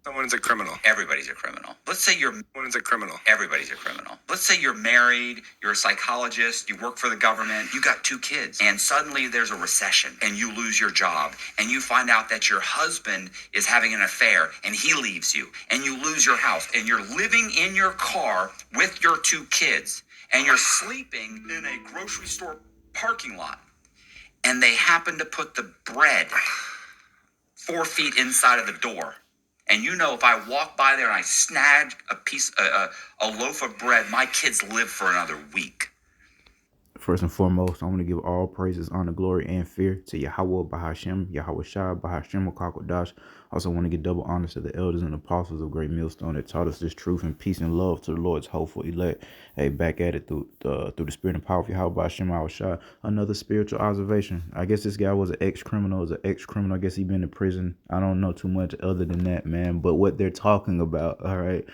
Someone's a criminal. Everybody's a criminal. Let's say you're Someone's a criminal. Everybody's a criminal. Let's say you're married, you're a psychologist, you work for the government, you got 2 kids, and suddenly there's a recession and you lose your job and you find out that your husband is having an affair and he leaves you and you lose your house and you're living in your car with your 2 kids and you're sleeping in a grocery store parking lot and they happen to put the bread 4 feet inside of the door. And you know, if I walk by there and I snag a loaf of bread, my kids live for another week. First and foremost, I want to give all praises, honor, glory, and fear to Yahweh Bahashem, Yahweh Shai, Bahashem, Kakodash. Also want to give double honors to the elders and apostles of Great Millstone that taught us this truth and peace and love to the Lord's hopeful elect. Hey, back at it through the spirit and power of Yahweh Bahashem, Yahweh Shai. Another spiritual observation. I guess this guy was an ex-criminal. I guess he been in prison. I don't know too much other than that, man. But what they're talking about, all right,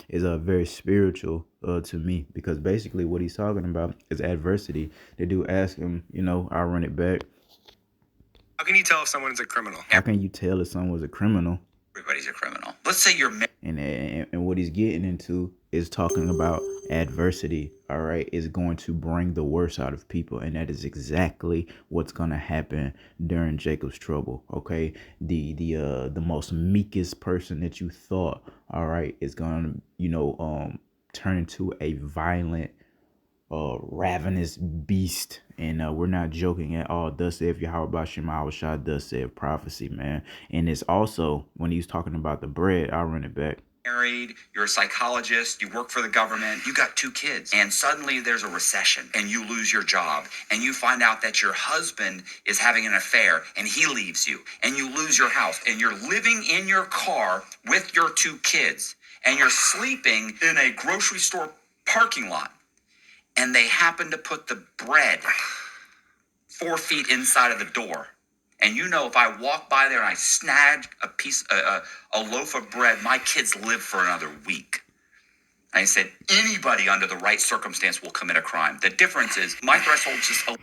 is very spiritual to me, because basically what he's talking about is adversity. They do ask him, I'll run it back. How can you tell if someone's a criminal? How can you tell if someone's a criminal? Everybody's a criminal. Let's say you're and what he's getting into is talking about adversity, all right, is going to bring the worst out of people, and that is exactly what's going to happen during Jacob's trouble. Okay, the most meekest person that you thought, all right, is going to turn into a violent ravenous beast. And we're not joking at all. Thus saith Yahweh Bashem Shah, thus saith prophecy, man. And it's also, when he's talking about the bread, I'll run it back. Married, you're a psychologist, you work for the government, you got 2 kids, and suddenly there's a recession and you lose your job and you find out that your husband is having an affair and he leaves you and you lose your house and you're living in your car with your 2 kids and you're sleeping in a grocery store parking lot and they happen to put the bread 4 feet inside of the door. And you know, if I walk by there and I snag a loaf of bread, my kids live for another week. And I said, anybody under the right circumstance will commit a crime. The difference is my threshold's just a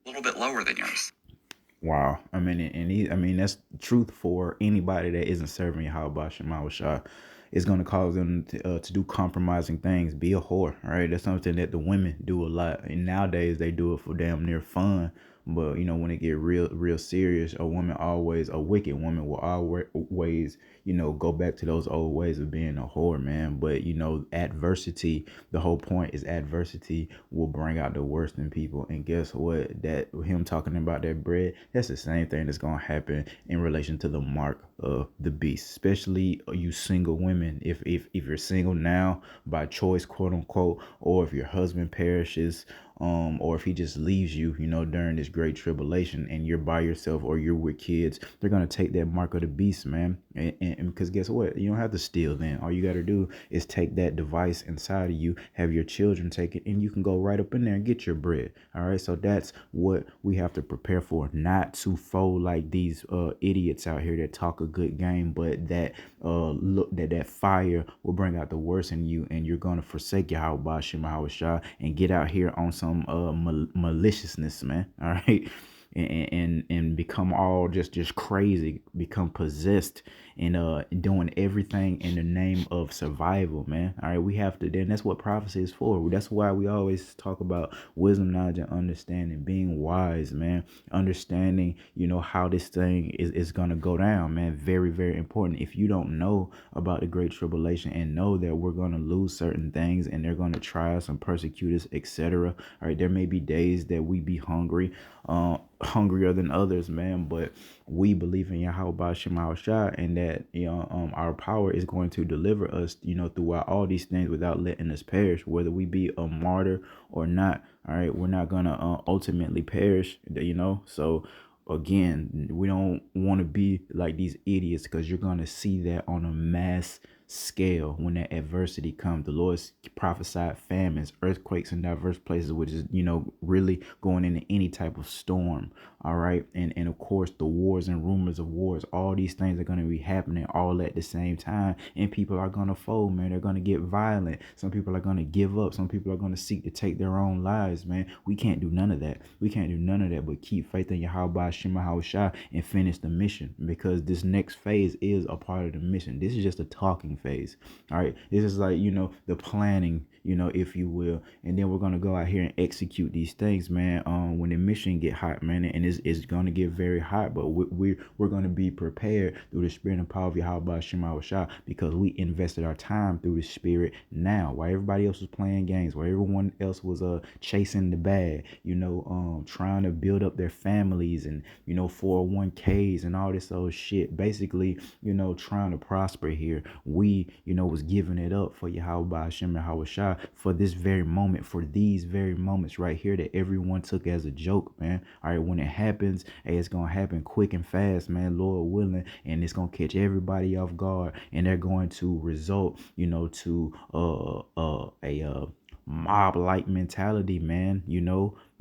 little bit lower than yours. Wow. I mean, that's truth for anybody that isn't serving Yahweh Bashem Shah. It's going to cause them to do compromising things, be a whore, right? That's something that the women do a lot. And nowadays they do it for damn near fun. But, when it get real serious, a wicked woman will always, go back to those old ways of being a whore, man. But, adversity, the whole point is adversity will bring out the worst in people. And guess what? That him talking about that bread, that's the same thing that's going to happen in relation to the mark of the beast, especially you single women. If you're single now by choice, quote unquote, or if your husband perishes, or if he just leaves you, during this great tribulation and you're by yourself or you're with kids, they're going to take that mark of the beast, man. And because guess what? You don't have to steal then. All you got to do is take that device inside of you, have your children take it, and you can go right up in there and get your bread. All right. So that's what we have to prepare for, not to fold like these idiots out here that talk a good game, but that that fire will bring out the worst in you, and you're going to forsake Yahweh Bashem Shah and get out here on some maliciousness, man. All right. And become all just crazy, become possessed, and doing everything in the name of survival, man. All right, we have to. Then that's what prophecy is for. That's why we always talk about wisdom, knowledge, and understanding, being wise, man. Understanding, how this thing is gonna go down, man. Very, very important. If you don't know about the great tribulation and know that we're gonna lose certain things and they're gonna try us and persecute us, etc. All right, there may be days that we be hungry, hungrier than others, man, but we believe in Yahweh Bashem Shah, and that our power is going to deliver us throughout all these things without letting us perish, whether we be a martyr or not. All right, we're not gonna ultimately perish, so again, we don't want to be like these idiots, because you're gonna see that on a mass scale when that adversity comes. The Lord prophesied famines, earthquakes in diverse places, which is, really going into any type of storm. All right. And of course, the wars and rumors of wars, all these things are going to be happening all at the same time. And people are going to fold, man. They're going to get violent. Some people are going to give up. Some people are going to seek to take their own lives, man. We can't do none of that. We can't do none of that but keep faith in Yahweh Shema Hawashai and finish the mission, because this next phase is a part of the mission. This is just a talking phase. All right. This is like, the planning, if you will. And then we're going to go out here and execute these things, man. When the mission get hot, man, and it's going to get very hot, but we're going to be prepared through the spirit and power of Yahweh Shema Hawashai, because we invested our time through the spirit now, while everybody else was playing games, while everyone else was chasing the bag, trying to build up their families and 401ks and all this old shit, basically, trying to prosper here. We was giving it up for Yahweh Shema Hawashai for this very moment, for these very moments right here that everyone took as a joke, man. All right, when it happens, hey, it's gonna happen quick and fast, man, Lord willing, and it's gonna catch everybody off guard, and they're going to result, to a mob-like mentality, man.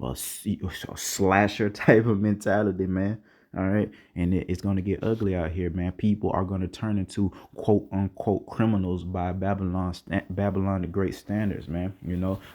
A slasher type of mentality, man. All right. And it's going to get ugly out here, man. People are going to turn into quote unquote criminals by Babylon the Great standards, man.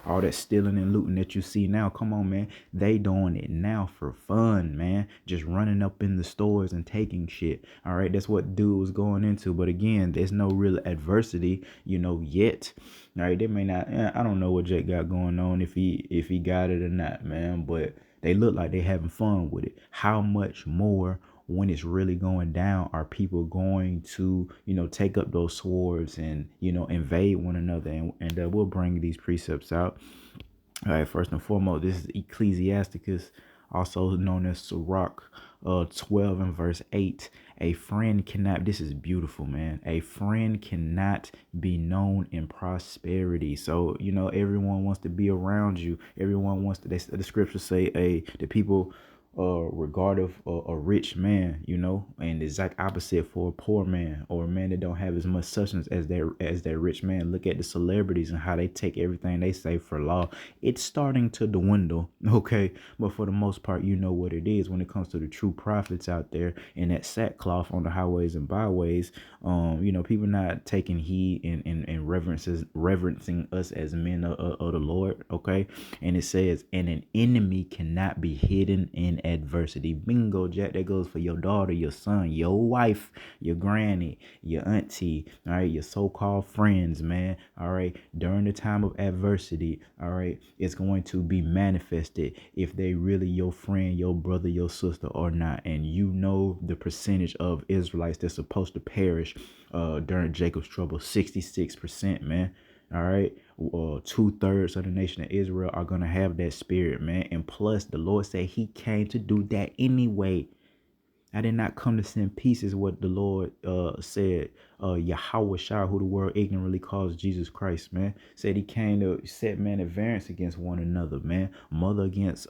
All that stealing and looting that you see now. Come on, man. They doing it now for fun, man. Just running up in the stores and taking shit. All right. That's what dude was going into. But again, there's no real adversity, yet. All right. They may not. I don't know what Jake got going on, if he got it or not, man. But they look like they having fun with it. How much more when it's really going down are people going to, take up those swords and, invade one another? And we'll bring these precepts out. All right, first and foremost, this is Ecclesiasticus, also known as Sirach 12 and verse 8. A friend cannot, this is beautiful, man. A friend cannot be known in prosperity. So, everyone wants to be around you. Everyone wants to, the scriptures say, the people regard of a rich man, and the exact opposite for a poor man, or a man that don't have as much substance as that rich man. Look at the celebrities and how they take everything they say for law. It's starting to dwindle, okay? But for the most part, you know what it is when it comes to the true prophets out there in that sackcloth on the highways and byways. People not taking heed and reverencing us as men of the Lord, okay? And it says, and an enemy cannot be hidden in adversity. Bingo, Jack. That goes for your daughter, your son, your wife, your granny, your auntie, all right, your so-called friends, man. All right, during the time of adversity, all right, it's going to be manifested if they really your friend, your brother, your sister or not. And the percentage of Israelites that's supposed to perish during Jacob's trouble, 66%, man. All right. 2/3 of the nation of Israel are going to have that spirit, man. And plus, the Lord said he came to do that anyway. I did not come to send peace, is what the Lord said. Yahweh Shai, who the world ignorantly calls Jesus Christ, man, said he came to set man at variance against one another, man. Mother against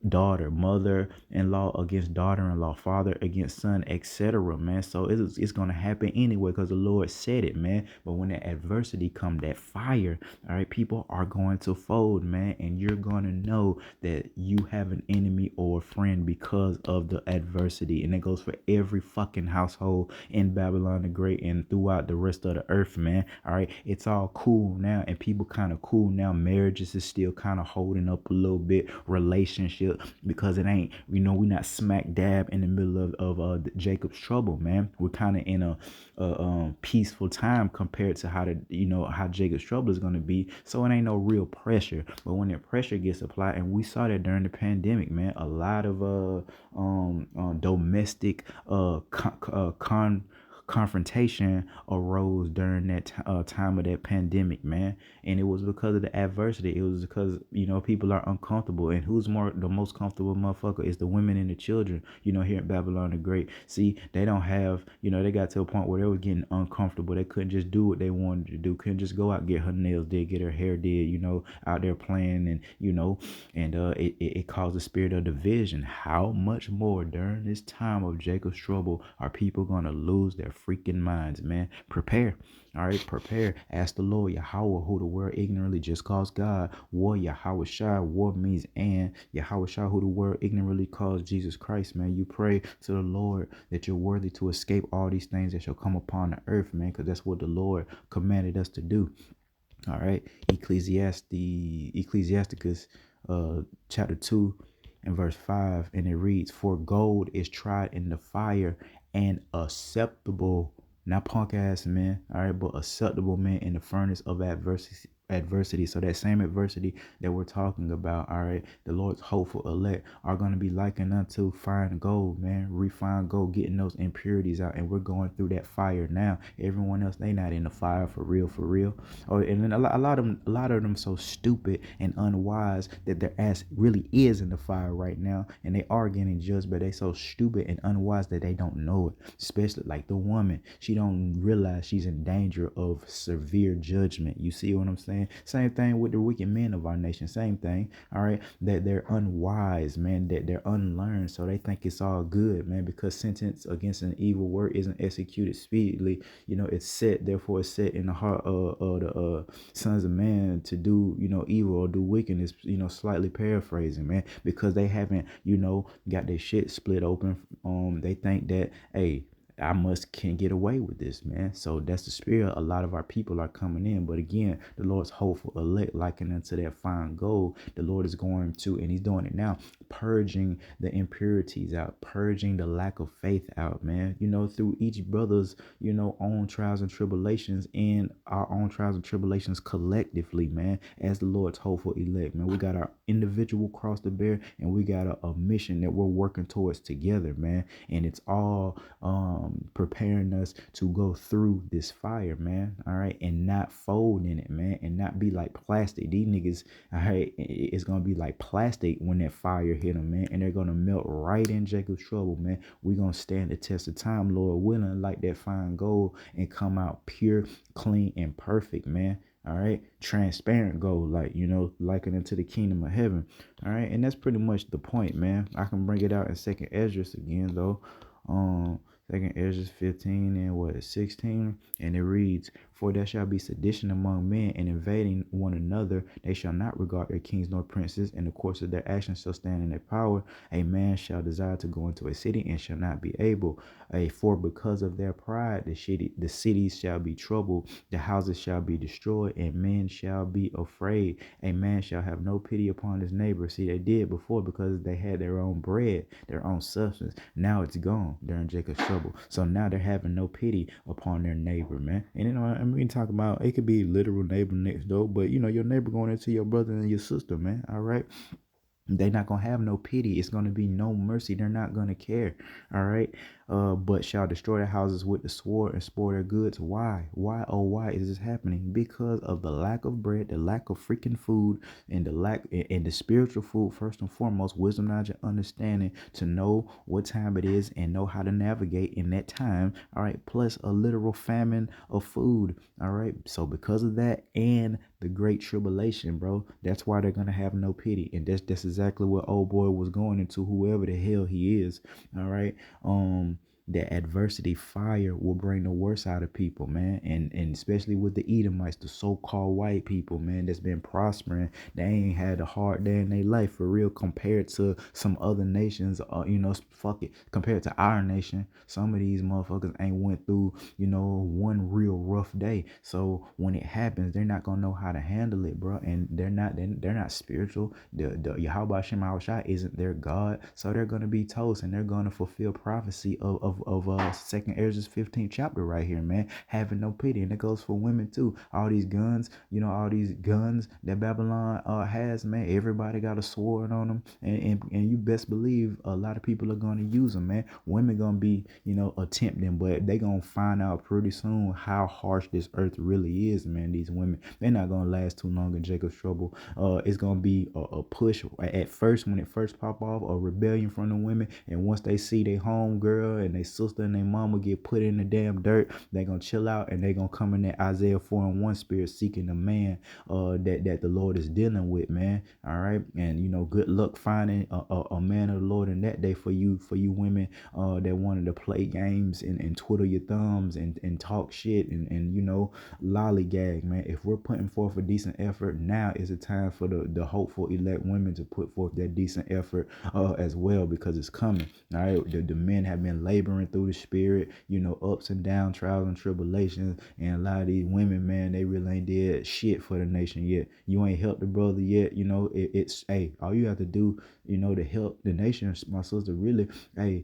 daughter, mother-in-law against daughter-in-law, father against son, etc., man. So it's gonna happen anyway because the Lord said it, man. But when that adversity come, that fire, all right, people are going to fold, man, and you're gonna know that you have an enemy or a friend because of the adversity. And it goes for every fucking household in Babylon the Great and throughout the rest of the earth, man. All right, it's all cool now, and people kind of cool now. Marriages is still kind of holding up a little bit, relationship, because it ain't, we're not smack dab in the middle of Jacob's trouble, man. We're kind of in a peaceful time compared to how Jacob's trouble is going to be. So it ain't no real pressure. But when that pressure gets applied, and we saw that during the pandemic, man, a lot of domestic confrontation arose during that time of that pandemic, man. And it was because of the adversity. It was because people are uncomfortable, and who's the most comfortable motherfucker is the women and the children, here in Babylon the Great. See, they don't have, they got to a point where they were getting uncomfortable. They couldn't just do what they wanted to do, couldn't just go out, get her nails did, get her hair did, out there playing, and it caused a spirit of division. How much more during this time of Jacob's trouble are people gonna lose their freaking minds, man. Prepare. All right, prepare. Ask the Lord Yahweh, who the world ignorantly just calls God. War Yahweh Shai, war means and. Yahweh Shai, who the world ignorantly calls Jesus Christ, man. You pray to the Lord that you're worthy to escape all these things that shall come upon the earth, man, because that's what the Lord commanded us to do. All right, Ecclesiasticus, chapter 2 and verse 5, and it reads, "For gold is tried in the fire, and acceptable, not punk ass men, all right, but acceptable men in the furnace of adversity." So that same adversity that we're talking about, all right, the Lord's hopeful elect are going to be likened unto fine gold, man, refined gold, getting those impurities out, and we're going through that fire now. Everyone else, they not in the fire for real. Oh, and then a lot of them so stupid and unwise that their ass really is in the fire right now, and they are getting judged, but they so stupid and unwise that they don't know it. Especially like the woman, she don't realize she's in danger of severe judgment. You see what I'm saying? Same thing with the wicked men of our nation. Same thing. All right, that they're unwise, man. That they're unlearned, so they think it's all good, man. Because sentence against an evil word isn't executed speedily. You know, it's set. Therefore, it's set in the heart of the sons of man to do, evil or do wickedness. Slightly paraphrasing, man. Because they haven't, got their shit split open. They think that, hey, I can get away with this, man. So that's the spirit a lot of our people are coming in. But again, the Lord's hopeful elect, likened unto that fine gold. The Lord is going to, and he's doing it now, purging the impurities out, purging the lack of faith out, man. Through each brother's, own trials and tribulations, and our own trials and tribulations collectively, man, as the Lord's hopeful elect, man. We got our individual cross to bear, and we got a mission that we're working towards together, man. And it's all preparing us to go through this fire, man. All right, and not fold in it, man, and not be like plastic. These niggas, all right, it's gonna be like plastic when that fire hit them, man, and they're gonna melt right in Jacob's trouble, man. We're gonna stand the test of time, Lord willing, like that fine gold, and come out pure, clean, and perfect, man. All right, transparent gold, likened into the kingdom of heaven. All right, and that's pretty much the point, man. I can bring it out in Second Esdras again, though. Second Esdras 15 and 16, and it reads, "For there shall be sedition among men, and invading one another. They shall not regard their kings nor princes, and the course of their actions shall stand in their power. A man shall desire to go into a city, and shall not be able. For because of their pride, the cities shall be troubled, the houses shall be destroyed, and men shall be afraid. A man shall have no pity upon his neighbor." See, they did before because they had their own bread, their own substance. Now it's gone during Jacob's trouble. So now they're having no pity upon their neighbor, man. And we can talk about, it could be literal neighbor next door, but your neighbor going into your brother and your sister, man. All right. They're not going to have no pity. It's going to be no mercy. They're not going to care. All right. But shall destroy their houses with the sword and spoil their goods. Why? Why is this happening? Because of the lack of bread, the lack of freaking food, and the spiritual food, first and foremost, wisdom, knowledge, and understanding to know what time it is and know how to navigate in that time. All right. Plus a literal famine of food. All right. So because of that and the great tribulation, bro, that's why they're going to have no pity. And that's exactly what old boy was going into, whoever the hell he is. All right. That adversity fire will bring the worst out of people, man, and especially with the Edomites, the so-called white people, man, that's been prospering. They ain't had a hard day in their life for real compared to some other nations. Compared to our nation, some of these motherfuckers ain't went through one real rough day. So when it happens, they're not gonna know how to handle it, bro, and they're not spiritual. The Yahweh Shem Shai isn't their God, so they're gonna be toast, and they're gonna fulfill prophecy of Second Esdras 15th chapter right here, man. Having no pity. And it goes for women too. All these guns, that Babylon has, man. Everybody got a sword on them, and you best believe a lot of people are gonna use them, man. Women gonna be attempting, but they gonna find out pretty soon how harsh this earth really is, man. These women, they're not gonna last too long in Jacob's trouble. It's gonna be a push at first when it first pop off, a rebellion from the women, and once they see their home girl and their sister and their mama get put in the damn dirt, they gonna chill out and they gonna come in that Isaiah 4:1 spirit seeking the man that the Lord is dealing with, man. All right. And good luck finding a man of the Lord in that day for you women that wanted to play games and twiddle your thumbs and talk shit and lollygag, man. If we're putting forth a decent effort, now is the time for the hopeful elect women to put forth that decent effort as well, because it's coming. All right. The men have been laboring through the spirit, ups and downs, trials and tribulations, and a lot of these women, man, they really ain't did shit for the nation yet. You ain't helped the brother yet. It's hey, all you have to do, to help the nation, my sister, really, hey,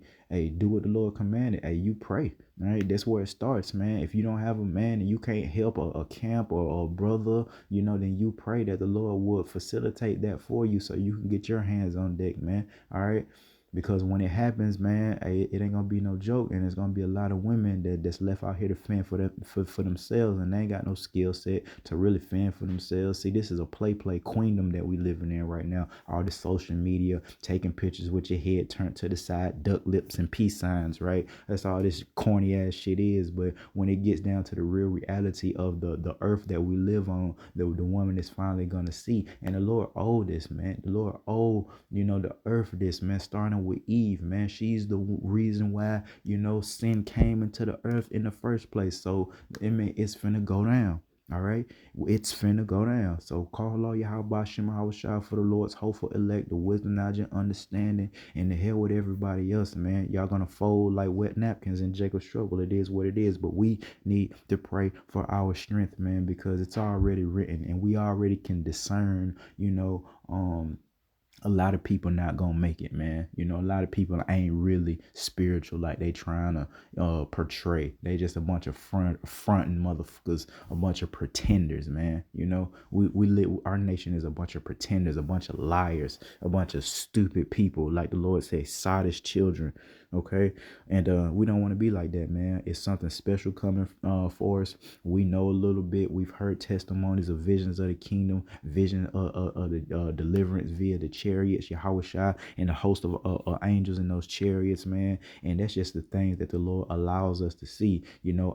do what the Lord commanded. Hey, you pray. All right, that's where it starts, man. If you don't have a man and you can't help a camp or a brother, then you pray that the Lord would facilitate that for you so you can get your hands on deck, man. All right. Because when it happens, man, it ain't gonna be no joke, and it's gonna be a lot of women that's left out here to fend for themselves, and they ain't got no skill set to really fend for themselves. See, this is a play queendom that we living in right now. All the social media, taking pictures with your head turned to the side, duck lips and peace signs, right? That's all this corny ass shit is. But when it gets down to the real reality of the earth that we live on, the woman is finally gonna see, and the Lord owed this, man. The Lord owed the earth this, man. Starting with Eve, man. She's the reason why sin came into the earth in the first place. So it's finna go down. All right, it's finna go down. So call Allah Yahweh Shem Shah for the Lord's hopeful elect, the wisdom, knowledge, and understanding, and the hell with everybody else, man. Y'all gonna fold like wet napkins in Jacob's trouble. It is what it is, but we need to pray for our strength, man, because it's already written, and we already can discern, a lot of people not gonna make it, man. A lot of people ain't really spiritual like they trying to portray. They just a bunch of fronting motherfuckers, a bunch of pretenders, man. We live, our nation is a bunch of pretenders, a bunch of liars, a bunch of stupid people, like the Lord said, sottish children. Okay, and we don't want to be like that, man. It's something special coming for us. We know a little bit. We've heard testimonies of visions of the kingdom, vision of the deliverance via the chariots, Yahweh Shai, and the host of angels in those chariots, man. And that's just the things that the Lord allows us to see.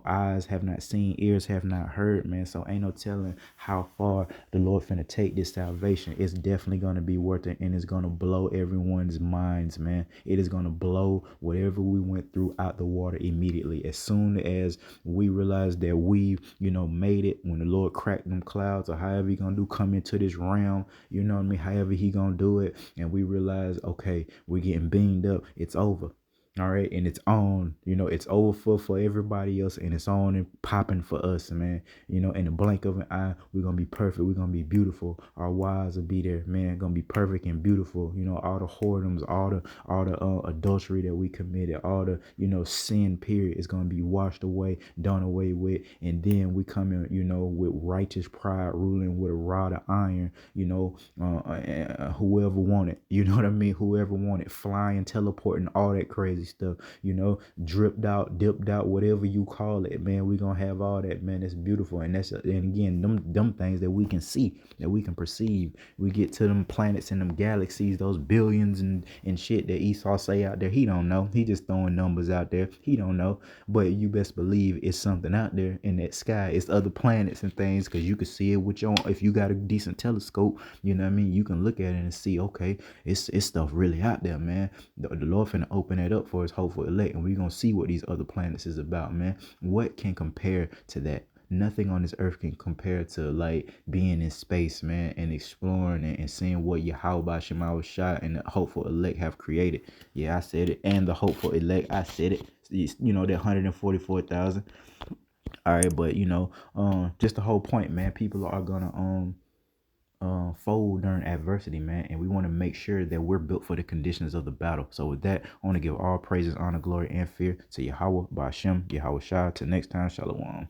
Eyes have not seen, ears have not heard, man. So ain't no telling how far the Lord finna take this salvation. It's definitely gonna be worth it, and it's gonna blow everyone's minds, man. It is gonna blow whatever we went through out the water immediately. As soon as we realize that we, made it, when the Lord cracked them clouds, or however he gonna do, come into this realm, however he gonna do it, and we realize, okay, we're getting beamed up, it's over. All right, and it's on, it's over for everybody else, and it's on and popping for us, man. In the blink of an eye, we're gonna be perfect, we're gonna be beautiful, our wives will be there, man, gonna be perfect and beautiful. All the whoredoms, all the adultery that we committed, all the sin period is gonna be washed away, done away with, and then we come in, with righteous pride ruling with a rod of iron, whoever wanted, whoever wanted, flying, teleporting, all that crazy stuff, dripped out, dipped out, whatever you call it, man. We gonna have all that, man. It's beautiful, and again, them things that we can see, that we can perceive. We get to them planets and them galaxies, those billions and shit that Esau say out there. He don't know. He just throwing numbers out there. He don't know, but you best believe it's something out there in that sky. It's other planets and things, because you can see it with your, if you got a decent telescope, you can look at it and see, okay, it's stuff really out there, man. The Lord finna open it up for his hopeful elect, and we're gonna see what these other planets is about, man. What can compare to that? Nothing on this earth can compare to like being in space, man, and exploring and seeing what Yahweh Shema Shai and the hopeful elect have created. Yeah, I said it. And the hopeful elect, I said it. That 144,000. All right, but just the whole point, man. People are gonna fold during adversity, man, and we want to make sure that we're built for the conditions of the battle. So with that, I want to give all praises, honor, glory, and fear to Yahweh, Ba'ashem, Yahweh Shai. Till next time, Shalom.